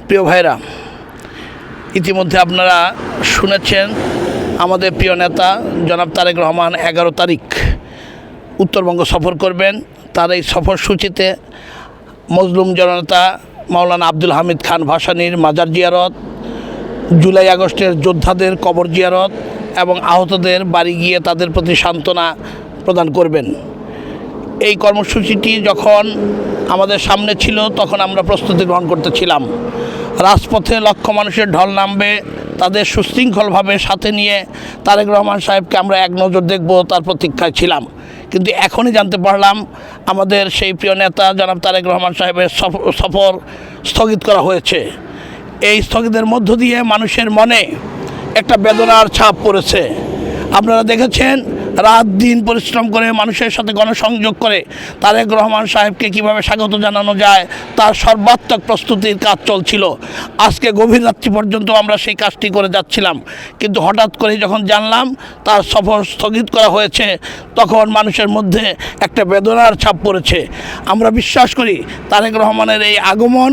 প্রিয় ভাইরা, ইতিমধ্যে আপনারা শুনেছেন আমাদের প্রিয় নেতা জনাব তারেক রহমান 11 তারিখ উত্তরবঙ্গ সফর করবেন। তার এই সফরসূচিতে মজলুম জননেতা মাওলানা আব্দুল হামিদ খান ভাসানীর মাজার জিয়ারত, জুলাই আগস্টের যোদ্ধাদের কবর জিয়ারত এবং আহতদের বাড়ি গিয়ে তাদের প্রতি সান্ত্বনা প্রদান করবেন। এই কর্মসূচিটি যখন আমাদের সামনে ছিল তখন আমরা প্রস্তুতি গ্রহণ করতেছিলাম। রাজপথে লক্ষ মানুষের ঢল নামবে, তাদের সুশৃঙ্খলভাবে সাথে নিয়ে তারেক রহমান সাহেবকে আমরা এক নজর দেখব, তার প্রতীক্ষায় ছিলাম। কিন্তু এখনই জানতে পারলাম আমাদের সেই প্রিয় নেতা জনাব তারেক রহমান সাহেবের সফর স্থগিত করা হয়েছে। এই স্থগিতের মধ্য দিয়ে মানুষের মনে একটা বেদনার ছাপ পড়েছে। আপনারা দেখেছেন রাত দিন পরিশ্রম করে মানুষের সাথে গণসংযোগ করে তারেক রহমান সাহেবকে কিভাবে স্বাগত জানানো যায় তার সর্বাত্মক প্রস্তুতির কাজ চলছিল। আজকে গভীর রাত্রি পর্যন্ত আমরা সেই কাজটি করে যাচ্ছিলাম, কিন্তু হঠাৎ করে যখন জানলাম তার সফর স্থগিত করা হয়েছে তখন মানুষের মধ্যে একটা বেদনার ছাপ পড়েছে। আমরা বিশ্বাস করি তারেক রহমানের এই আগমন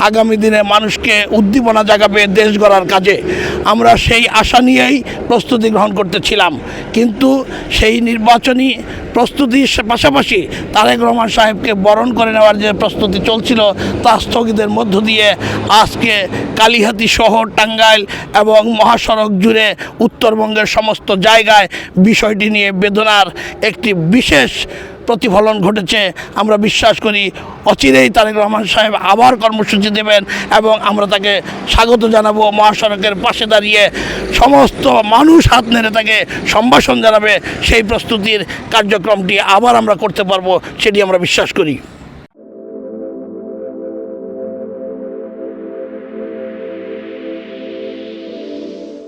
আগামী দিনে মানুষকে উদ্দীপনা জাগাবে দেশ গড়ার কাজে। আমরা সেই আশা নিয়েই প্রস্তুতি গ্রহণ করতেছিলাম, কিন্তু সেই নির্বাচনী প্রস্তুতির পাশাপাশি তারেক রহমান সাহেবকে বরণ করে নেওয়ার যে প্রস্তুতি চলছিল তা স্থগিতের মধ্য দিয়ে আজকে কালিহাতী শহর, টাঙ্গাইল এবং মহাসড়ক জুড়ে উত্তরবঙ্গের সমস্ত জায়গায় বিষয়টি নিয়ে বেদনার একটি বিশেষ প্রতিফলন ঘটেছে। আমরা বিশ্বাস করি অচিরেই তারেক রহমান সাহেব আবার কর্মসূচি দেবেন এবং আমরা তাকে স্বাগত জানাবো। মহাসড়কের পাশে দাঁড়িয়ে সমস্ত মানুষ হাত নেড়ে তাকে সম্ভাষণ জানাবে। সেই প্রস্তুতির কার্যক্রমটি আবার আমরা করতে পারবো, সেটি আমরা বিশ্বাস করি।